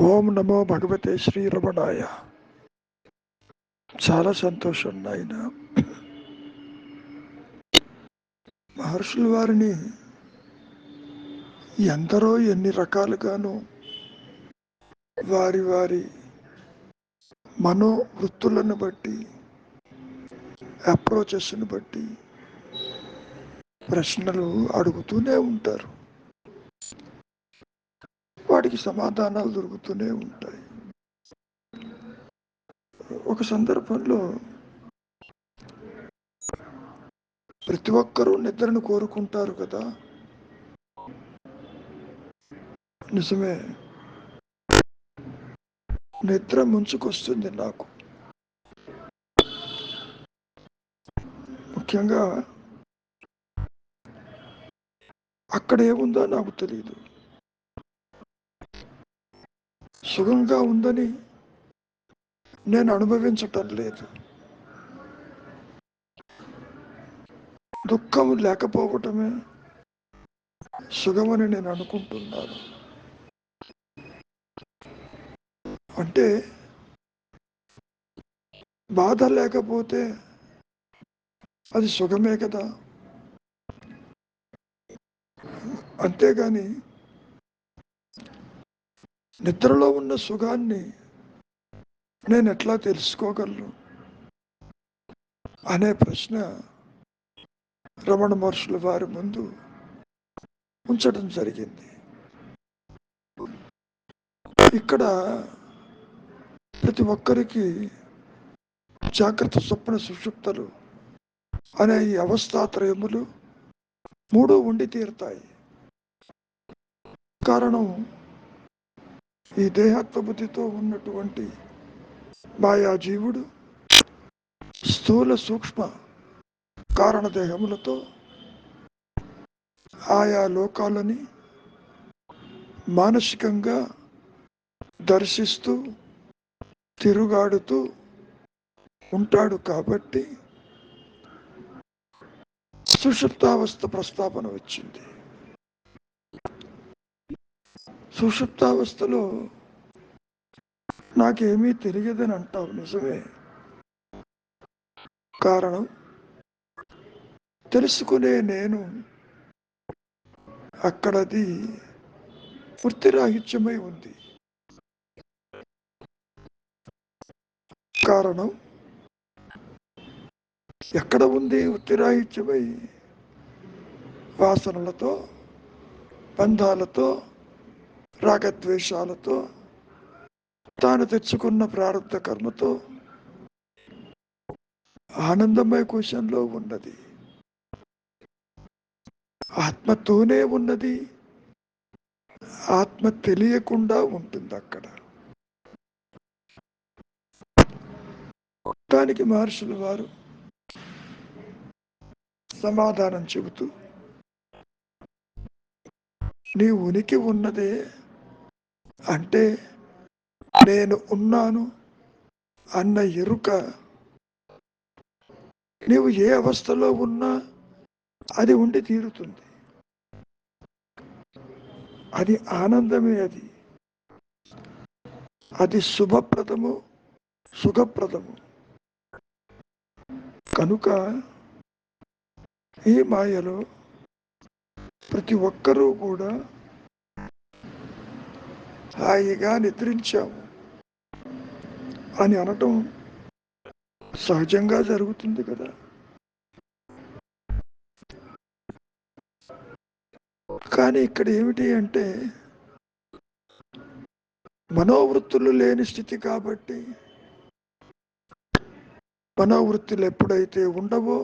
ఓం నమో భగవతే శ్రీరమణాయ. చాలా సంతోషం నాయన. మహర్షుల వారిని ఎందరో ఎన్ని రకాలుగానూ వారి వారి మనోవృత్తులను బట్టి, అప్రోచెస్ని బట్టి ప్రశ్నలు అడుగుతూనే ఉంటారు. వాటికి సమాధానాలు దొరుకుతూనే ఉంటాయి. ఒక సందర్భంలో ప్రతి ఒక్కరూ నిద్రను కోరుకుంటారు కదా. నిజమే, నిద్ర ముంచుకొస్తుంది నాకు. ముఖ్యంగా అక్కడ ఏముందో నాకు తెలియదు. సుఖంగా ఉందని నేను అనుభవించటం లేదు. దుఃఖం లేకపోవటమే సుఖమని నేను అనుకుంటున్నాను. అంటే బాధ లేకపోతే అది సుఖమే కదా. అంతేగాని నిద్రలో ఉన్న సుఖాన్ని నేను ఎట్లా తెలుసుకోగలను అనే ప్రశ్న రమణ మహర్షుల వారి ముందు ఉంచడం జరిగింది. ఇక్కడ ప్రతి ఒక్కరికి జాగ్రత్త, స్వప్న, సుషుప్తలు అనే ఈ అవస్థాత్రయములు మూడు ఉండి తీరుతాయి. కారణం, ఈ దేహత్వబుద్ధితో ఉన్నటువంటి మాయాజీవుడు స్థూల సూక్ష్మ కారణదేహములతో ఆయా లోకాలని మానసికంగా దర్శిస్తూ తిరుగాడుతూ ఉంటాడు. కాబట్టి సుషుప్తావస్థ ప్రస్తావన వచ్చింది. సుషుప్తావస్థలో నాకేమీ తెలియదని అంటావు, నిజమే. కారణం, తెలుసుకునే నేను అక్కడది వృత్తిరాహిత్యమై ఉంది. కారణం, ఎక్కడ ఉంది వృత్తిరాహిత్యమై? వాసనలతో, బంధాలతో, రాగద్వేషాలతో, తాను తెచ్చుకున్న ప్రారంభ కర్మతో ఆనందమయ కోశంలో ఉన్నది. ఆత్మతోనే ఉన్నది. ఆత్మ తెలియకుండా ఉంటుంది అక్కడ. దానికి మహర్షుల వారు సమాధానం చెబుతూ, నీ ఉనికి ఉన్నదే అంటే నేను ఉన్నాను అన్న ఎరుక, నీవు ఏ అవస్థలో ఉన్నా అది ఉండి తీరుతుంది. అది ఆనందమే. అది శుభప్రదము, సుఖప్రదము. కనుక ఈ మాయలో ప్రతి ఒక్కరూ కూడా హాయిగా నిద్రించాము అని అనటం సహజంగా జరుగుతుంది కదా. కానీ ఇక్కడ ఏమిటి అంటే, మనోవృత్తులు లేని స్థితి కాబట్టి, మనోవృత్తులు ఎప్పుడైతే ఉండవో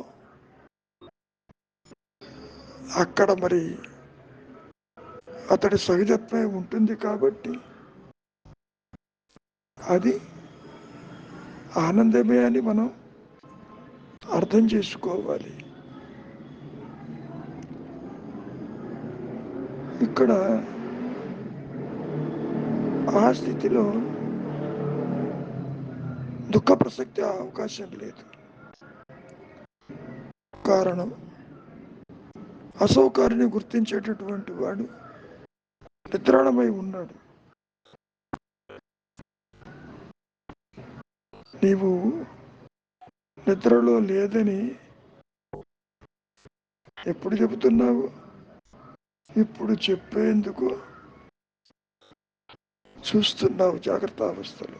అక్కడ మరి అతడి సహజత్వమే ఉంటుంది. కాబట్టి అది ఆనందమే అని మనం అర్థం చేసుకోవాలి. ఇక్కడ ఆ స్థితిలో దుఃఖ ప్రసక్తి అవకాశం లేదు. కారణం, అసౌకార్యాన్ని గుర్తించేటటువంటి వాడు నిద్రాణమై ఉన్నాడు. నీవు నిద్రలో లేదని ఎప్పుడు చెబుతున్నావు? ఇప్పుడు చెప్పేందుకు చూస్తున్నావు జాగ్రత్త అవస్థలు.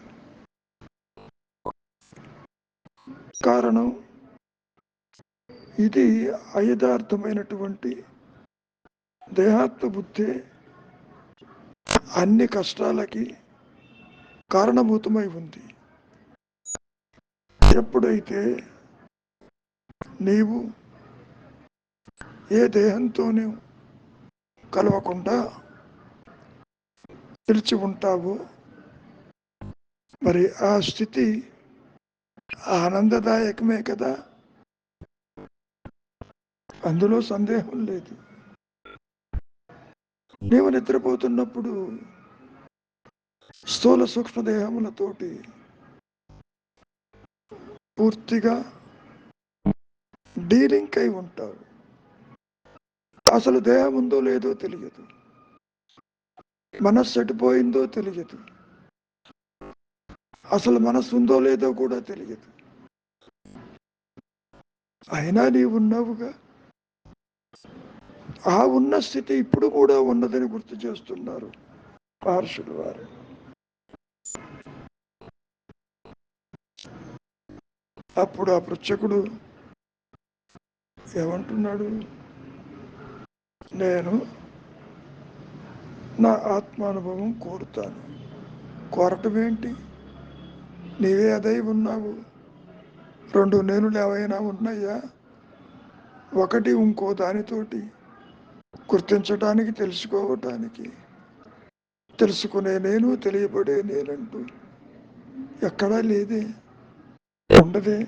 కారణం ఇది అయథార్థమైనటువంటి దేహాత్మ బుద్ధి అన్ని కష్టాలకి కారణభూతమై ఉంది. ఎప్పుడైతే నీవు ఏ దేహంతోనూ కలవకుండా నిలిచి ఉంటావో మరి ఆ స్థితి ఆనందదాయకమే కదా, అందులో సందేహం లేదు. నీవు నిద్రపోతున్నప్పుడు స్థూల సూక్ష్మదేహములతోటి పూర్తిగా డీలింక్ అయి ఉంటావు. అసలు దేహం ఉందో లేదో తెలియదు, మనస్సు ఎటుపోయిందో తెలియదు, అసలు మనస్సు ఉందో లేదో కూడా తెలియదు. అయినా నీవు ఉన్నావుగా. ఆ ఉన్న స్థితి ఇప్పుడు కూడా ఉన్నదని గుర్తు చేస్తున్నారు మహర్షులు వారు. అప్పుడు ఆ పృచ్ఛకుడు ఏమంటున్నాడు? నేను నా ఆత్మానుభవం కోరుతాను. కోరటం ఏంటి? నీవే అదై ఉన్నావు. రెండు నేనులు ఏవైనా ఉన్నాయా? ఒకటి ఇంకో దానితోటి గుర్తించడానికి, తెలుసుకోవటానికి. తెలుసుకునే నేను, తెలియబడే నేనంటూ ఎక్కడా లేదే, ఉండదే.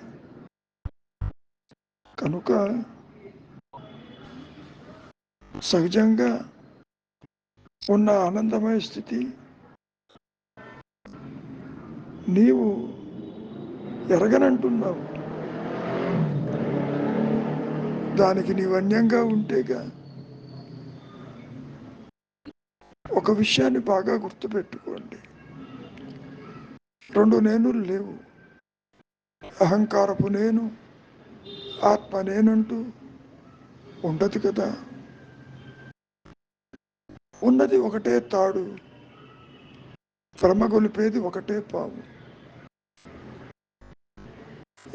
కనుక సహజంగా ఉన్న ఆనందమయ స్థితి నీవు ఎరగనంటున్నావు. దానికి నీవు అన్యంగా ఉంటేగా. ఒక విషయాన్ని బాగా గుర్తుపెట్టుకోండి, రెండు నేనులు లేవు. అహంకారపు నేను, ఆత్మ నేనంటూ ఉండదు కదా. ఉన్నది ఒకటే తాడు, భ్రమగొలిపేది ఒకటే పాము.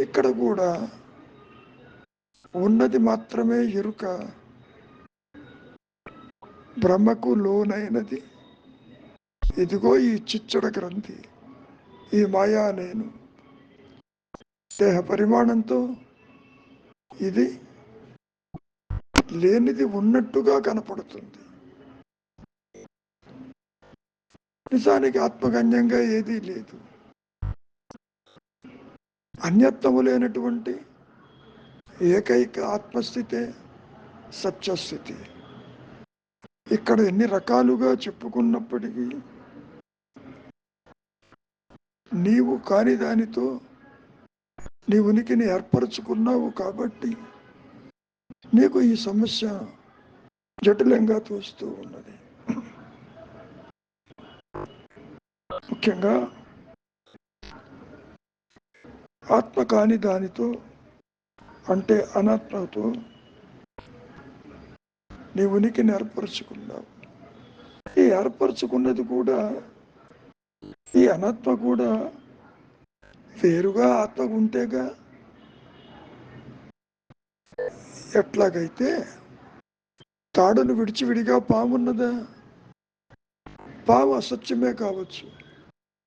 ఇక్కడ కూడా ఉన్నది మాత్రమే ఎరుక, బ్రహ్మకు లోనైనది ఇదిగో ఈ చిచ్చడ గ్రంథి, ఈ మాయా నేను. దేహ పరిమాణంతో ఇది లేనిది ఉన్నట్టుగా కనపడుతుంది. నిజానికి ఆత్మగణ్యంగా ఏదీ లేదు. అన్యత్వము లేనటువంటి ఏకైక ఆత్మస్థితే సత్యస్థితి. ఇక్కడ ఎన్ని రకాలుగా చెప్పుకున్నప్పటికీ నీవు కాని దానితో నీ ఉనికిని ఏర్పరచుకున్నావు కాబట్టి నీకు ఈ సమస్య జటిలంగా తోస్తూ ఉన్నది. ముఖ్యంగా ఆత్మ కాని దానితో అంటే అనాత్మతో నీ ఉనికిని ఏర్పరచుకున్నావు. ఈ ఏర్పరచుకున్నది కూడా, ఈ అనాత్మ కూడా వేరుగా ఆత్మ ఉంటేగా. ఎట్లాగైతే తాడును విడిచి విడిగా పామున్నదా? పాము అసత్యమే కావచ్చు,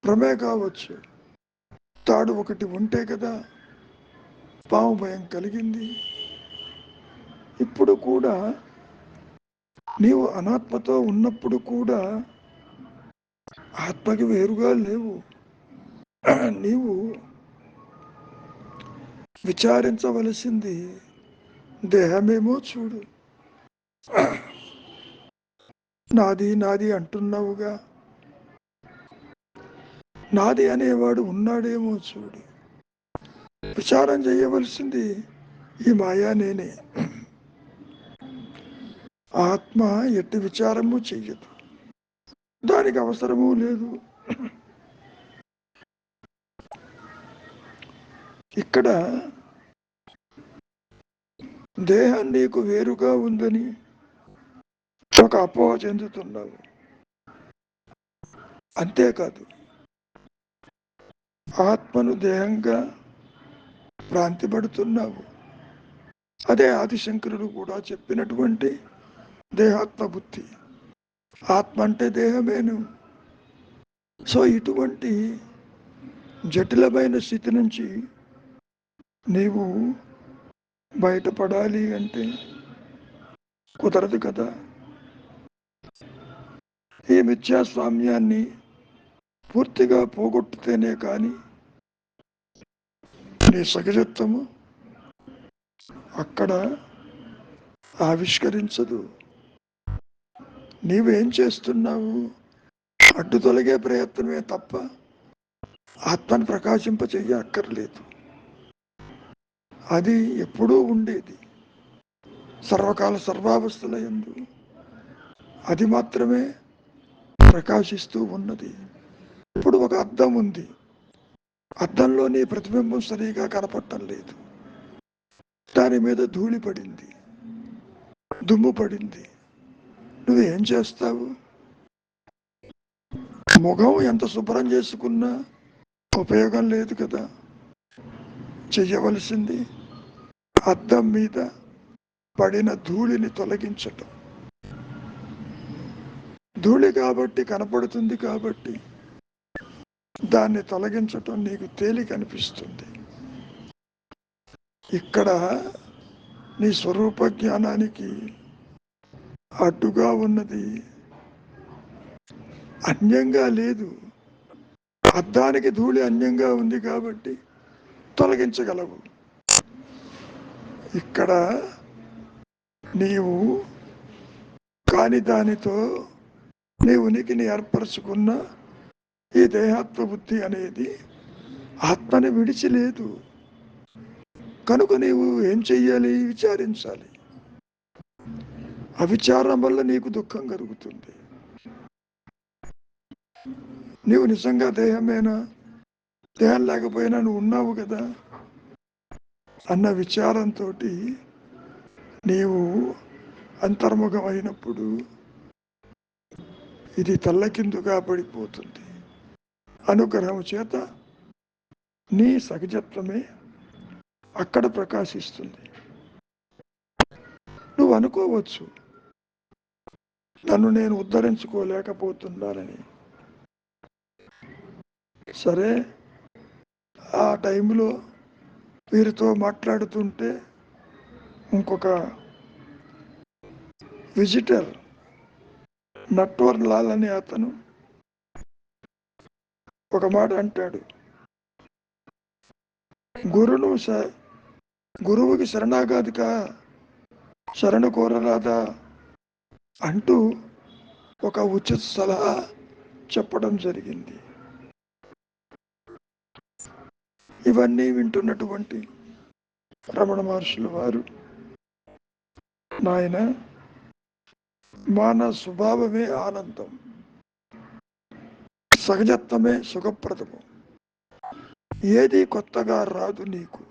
భ్రమే కావచ్చు. తాడు ఒకటి ఉంటే కదా పాము భయం కలిగింది. ఇప్పుడు కూడా నీవు అనాత్మతో ఉన్నప్పుడు కూడా ఆత్మకి వేరుగా లేవు. నీవు విచారించవలసింది దేహమేమో చూడు. నాది నాది అంటున్నావుగా, నాది అనేవాడు ఉన్నాడేమో చూడు. విచారం చేయవలసింది ఈ మాయా నేనే. ఆత్మ ఎట్టి విచారము చెయ్యదు, దానికి అవసరము లేదు. ఇక్కడ దేహం నీకు వేరుగా ఉందని ఒక అపోహ చెందుతున్నావు. అంతేకాదు, ఆత్మను దేహంగా భ్రాంతిపడుతున్నావు. అదే ఆదిశంకరుడు కూడా చెప్పినటువంటి దేహాత్మ బుద్ధి. ఆత్మ అంటే దేహమేను. సో ఇటువంటి జటిలమైన స్థితి నుంచి నీవు బయటపడాలి అంటే కుదరదు కదా. ఈ మిథ్యాస్వామ్యాన్ని పూర్తిగా పోగొట్టుతేనే కానీ నీ సహజత్వము అక్కడ ఆవిష్కరించదు. నీవేం చేస్తున్నావు? అడ్డు తొలగే ప్రయత్నమే తప్ప ఆత్మను ప్రకాశింప చెయ్య అక్కర్లేదు. అది ఎప్పుడూ ఉండేది, సర్వకాల సర్వావస్థల యందు అది మాత్రమే ప్రకాశిస్తూ ఉన్నది. ఇప్పుడు ఒక అద్దం ఉంది, అద్దంలో నీ ప్రతిబింబం సరిగా కనపడటం లేదు. దాని మీద ధూళి పడింది, దుమ్ము పడింది. నువ్వేం చేస్తావు? ముఖం ఎంత శుభ్రం చేసుకున్నా ఉపయోగం లేదు కదా. చెయ్యవలసింది అద్దం మీద పడిన ధూళిని తొలగించటం. ధూళి కాబట్టి కనపడుతుంది కాబట్టి దాన్ని తొలగించటం నీకు తేలిక అనిపిస్తుంది. ఇక్కడ నీ స్వరూప జ్ఞానానికి అడ్డుగా ఉన్నది అన్యంగా లేదు. అద్దానికి ధూళి అన్యంగా ఉంది కాబట్టి తొలగించగలవు. ఇక్కడ నీవు కాని దానితో నీ ఉనికిని ఏర్పరచుకున్న ఈ దేహాత్మ బుద్ధి అనేది ఆత్మని విడిచి లేదు కనుక నీవు ఏం చెయ్యాలి? విచారించాలి. అవిచారం వల్ల నీకు దుఃఖం కలుగుతుంది. నీవు నిజంగా దేహమేనా, దేహం లేకపోయినా నువ్వు ఉన్నావు కదా అన్న విచారంతో నీవు అంతర్ముఖం అయినప్పుడు ఇది తల్లకిందుగా పడిపోతుంది. అనుగ్రహం చేత నీ సహజత్వమే అక్కడ ప్రకాశిస్తుంది. నువ్వు అనుకోవచ్చు, నన్ను నేను ఉద్ధరించుకోలేకపోతున్నానని. సరే, ఆ టైంలో వీరితో మాట్లాడుతుంటే ఇంకొక విజిటర్ నట్వర్ లాల్ అనే అతను ఒక మాట అంటాడు, గురువుకి శరణాగతిక శరణు కోరరాదా అంటూ ఒక ఉచిత సలహా చెప్పడం జరిగింది. ఇవన్నీ వింటున్నటువంటి రమణ మహర్షుల వారు, నాయన, మానవ స్వభావమే ఆనందం, సహజత్వమే సుఖప్రదము, ఏది కొత్తగా రాదు నీకు.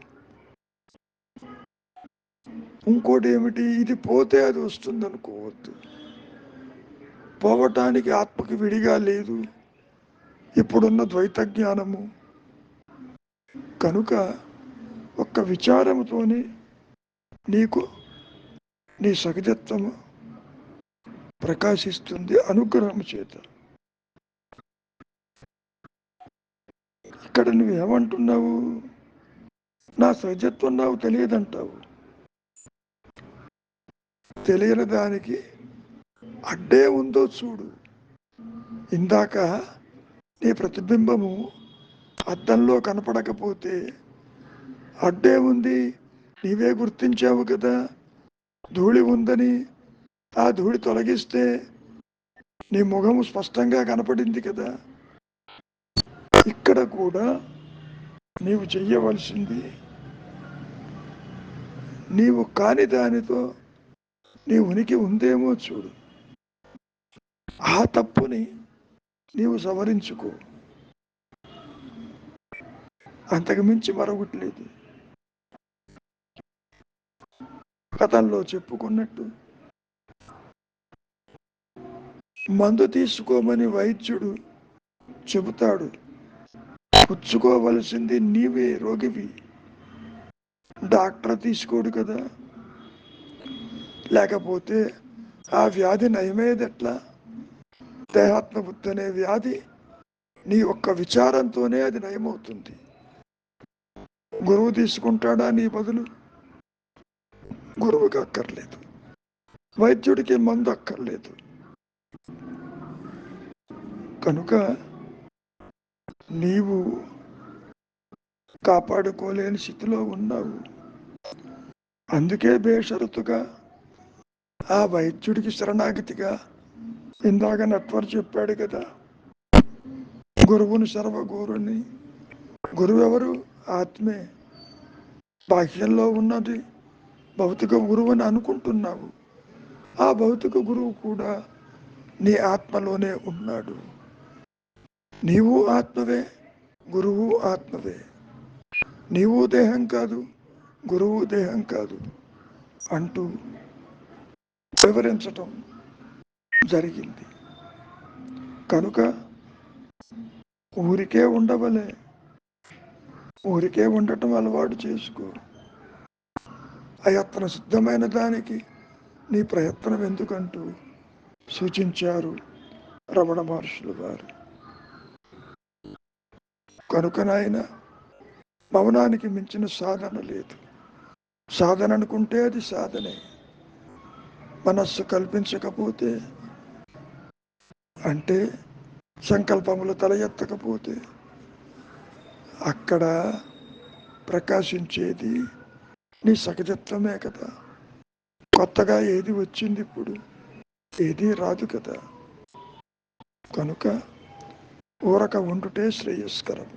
ఇంకోటి ఏమిటి, ఇది పోతే అది వస్తుంది అనుకోవద్దు. పోవటానికి ఆత్మకి విడిగా లేదు ఇప్పుడున్న ద్వైత జ్ఞానము. కనుక ఒక్క విచారముతోనే నీకు నీ సహజత్వము ప్రకాశిస్తుంది అనుగ్రహం చేత. ఇక్కడ నువ్వేమంటున్నావు? నా సహజత్వం నాకు తెలియదంటావు. తెలియని దానికి అడ్డే ఉందో చూడు. ఇందాక నీ ప్రతిబింబము అద్దంలో కనపడకపోతే అడ్డే ఉంది, నీవే గుర్తించావు కదా ధూళి ఉందని. ఆ ధూళి తొలగిస్తే నీ ముఖము స్పష్టంగా కనపడింది కదా. ఇక్కడ కూడా నీవు చెయ్యవలసింది, నీవు కాని దానితో నీ ఉనికి ఉందేమో చూడు. ఆ తప్పుని నీవు సవరించుకో. అంతకు మించి మరొకటి లేదు. కథల్లో చెప్పుకున్నట్టు మందు తీసుకోమని వైద్యుడు చెబుతాడు, పుచ్చుకోవలసింది నీవే రోగివి, డాక్టర్ తీసుకోడు కదా. లేకపోతే ఆ వ్యాధి నయమేదెట్లా? దేహాత్మబుద్ధి అనే వ్యాధి నీ ఒక్క విచారంతోనే అది నయమవుతుంది. గురువు తీసుకుంటాడా నీ బదులు? గురువుకి అక్కర్లేదు, వైద్యుడికి మందు అక్కర్లేదు. కనుక నీవు కాపాడుకోలేని స్థితిలో ఉన్నావు. అందుకే బేషరతుగా ఆ వైద్యుడికి శరణాగతిగా ఇందాక నట్వర్ చెప్పాడు కదా, గురువుని సర్వగురుని. గురువు ఎవరు? ఆత్మే. బాహ్యంలో ఉన్నది భౌతిక గురువు అని అనుకుంటున్నావు. ఆ భౌతిక గురువు కూడా నీ ఆత్మలోనే ఉన్నాడు. నీవు ఆత్మవే, గురువు ఆత్మవే. నీవు దేహం కాదు, గురువు దేహం కాదు అంటూ వివరించటం జరిగింది. కనుక ఊరికే ఉండవలే, ఊరికే ఉండటం అలవాటు చేసుకో. అయత్న సిద్ధమైన దానికి నీ ప్రయత్నం ఎందుకంటూ సూచించారు రమణ మహర్షులు వారు. కనుక నాయన, మౌనానికి మించిన సాధన లేదు. సాధన అనుకుంటే అది సాధనే. మనస్సు కల్పించకపోతే, అంటే సంకల్పములు తల ఎత్తకపోతే, అక్కడ ప్రకాశించేది నీ సహజత్వమే కదా. కొత్తగా ఏది వచ్చింది ఇప్పుడు? ఏది రాదు కదా. కనుక ఊరక ఉండుటే శ్రేయస్కరం.